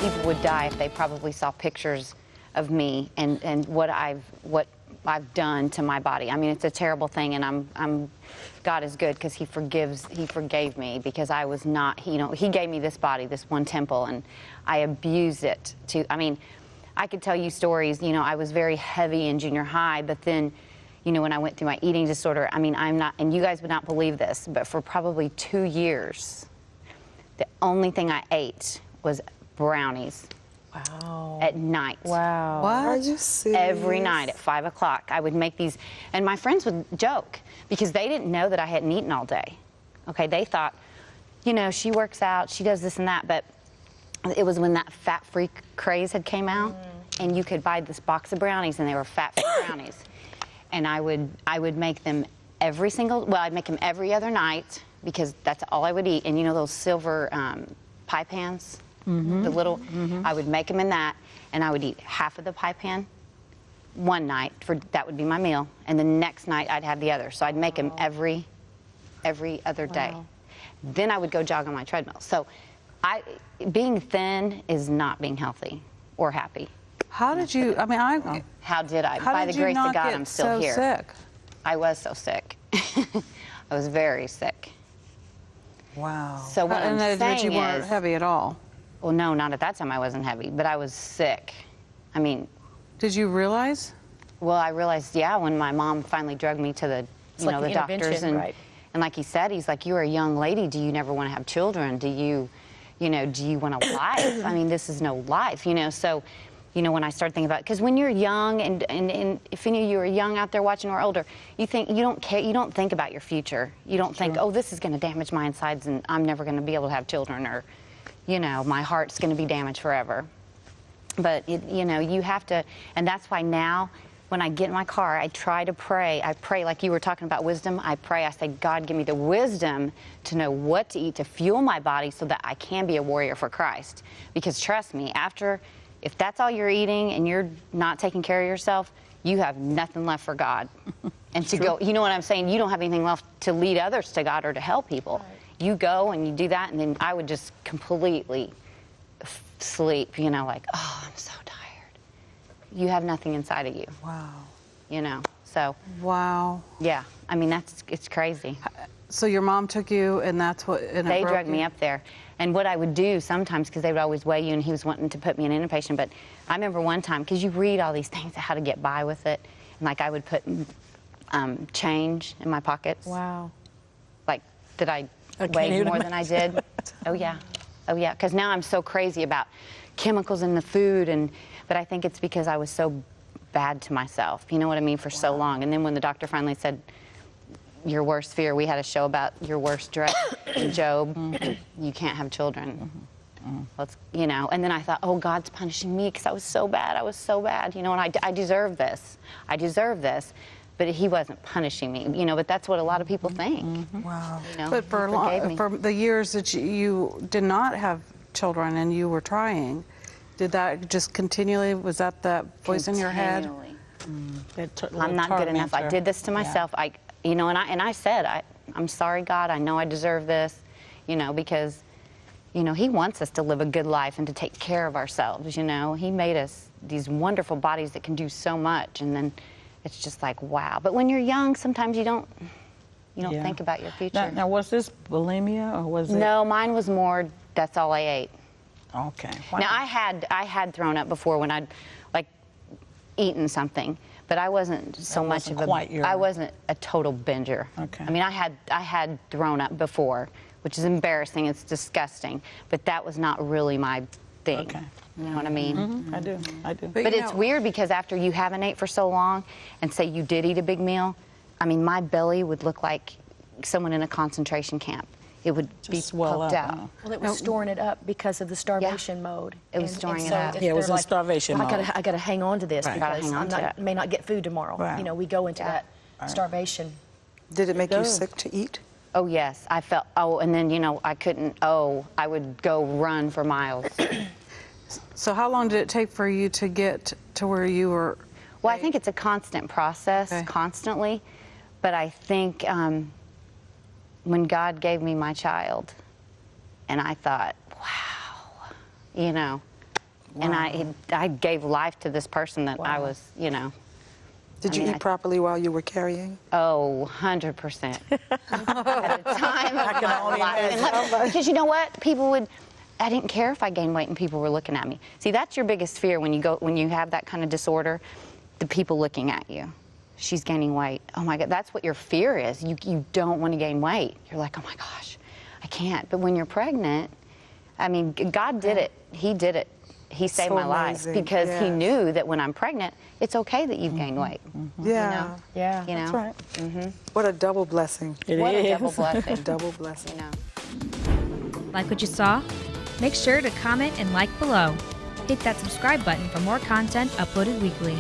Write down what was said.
people would die if they probably saw pictures of me and what I've done to my body. I mean, it's a terrible thing, and God is good because He forgave me because I was not, He gave me this body, this one temple, and I abused it to, I mean, I could tell you stories, I was very heavy in junior high, but then, when I went through my eating disorder, I mean, I'm not, and you guys would not believe this, but for probably 2 years, the only thing I ate was brownies. Wow. At night. Wow. What? Are you serious? Every night at 5 o'clock, I would make these, and my friends would joke because they didn't know that I hadn't eaten all day. Okay, they thought, she works out, she does this and that, but it was when that fat-free craze had came out, and you could buy this box of brownies, and they were fat-free brownies. And I would make them I'd make them every other night because that's all I would eat. And those silver pie pans? The little, I would make them in that, and I would eat half of the pie pan one night, that would be my meal, and the next night I'd have the other. So I'd make them every other day. Then I would go jog on my treadmill. So being thin is not being healthy or happy. How did you, How did I? How By did the you grace not of God, get I'm still so here. sick? I was so sick. I was very sick. Wow. So what I'm saying that you weren't is, heavy at all? well, no, not at that time I wasn't heavy, but I was sick. I mean, Did you realize? well, I realized, yeah, when my mom finally drugged me to the, It's like the the doctors, intervention, right. and like he said, he's like, you're a young lady. Do you never want to have children? Do you want a life? I mean, this is no life, So, when I start thinking about, because when you're young, and if any of you are young out there watching or older, you don't care. You don't think about your future. You don't think, oh, this is going to damage my insides, and I'm never going to be able to have children, or, my heart's going to be damaged forever. But you have to, and that's why now, when I get in my car, I try to pray. I pray, like you were talking about wisdom. I pray. I say, God, give me the wisdom to know what to eat to fuel my body, so that I can be a warrior for Christ. Because trust me, if that's all you're eating and you're not taking care of yourself, you have nothing left for God. And to go, you know what I'm saying? You don't have anything left to lead others to God or to help people. Right. You go and you do that, and then I would just completely sleep, like, oh, I'm so tired. You have nothing inside of you. Wow. So. Wow. Yeah, I mean, it's crazy. So your mom took you, and that's what... And they dragged me up there. And what I would do sometimes, because they would always weigh you, and he was wanting to put me in an inpatient, but I remember one time, because you read all these things, how to get by with it, and like I would put change in my pockets. Wow. Like, did I weigh more than I did? Oh, yeah. Oh, yeah, because now I'm so crazy about chemicals in the food, but I think it's because I was so bad to myself, you know what I mean, for so long. And then when the doctor finally said, your worst fear, we had a show about your worst dread in Job, you can't have children. And then I thought, oh, God's punishing me because I was so bad, and I deserve this. But he wasn't punishing me, but that's what a lot of people think. Wow. But for the years that you did not have children and you were trying, did that just continually, was that the voice in your head? I'm not good enough. I did this to myself. And I said, I'm sorry, God, I know I deserve this, because, he wants us to live a good life and to take care of ourselves, He made us these wonderful bodies that can do so much, and then it's just like, wow. But when you're young, sometimes you don't think about your future. Now, was this bulimia, or was it? No, mine was more, that's all I ate. Okay. Wow. Now, I had thrown up before when I'd, like, eaten something. But I wasn't so much of I wasn't a total binger. Okay. I mean, I had thrown up before, which is embarrassing. It's disgusting. But that was not really my thing. Okay. You know what I mean? I do. But it's weird because after you haven't ate for so long, and say you did eat a big meal, I mean, my belly would look like someone in a concentration camp. It would be poked out. Well, it was storing it up because of the starvation mode. It was storing it up. Yeah, it was in starvation mode. I got to hang on to this because I may not get food tomorrow. Right. We go into that starvation. Did it make you sick to eat? Oh, yes. I felt, and then, I would go run for miles. So how long did it take for you to get to where you were? Well, I think it's a constant process, constantly. But I think when God gave me my child, and I thought, wow, And I gave life to this person that I was, you know. Did you eat properly while you were carrying? Oh, 100%. At a time I can only imagine. because you know what? I didn't care if I gained weight and people were looking at me. See, that's your biggest fear when you have that kind of disorder, the people looking at you. She's gaining weight. Oh my God, that's what your fear is. You don't want to gain weight. You're like, oh my gosh, I can't. But when you're pregnant, I mean, God did it. He did it. He saved my life because He knew that when I'm pregnant, it's okay that you've gained weight. Yeah. Yeah. You know? That's right. What a double blessing. What a double blessing. Double blessing. You know? Like what you saw? Make sure to comment and like below. Hit that subscribe button for more content uploaded weekly.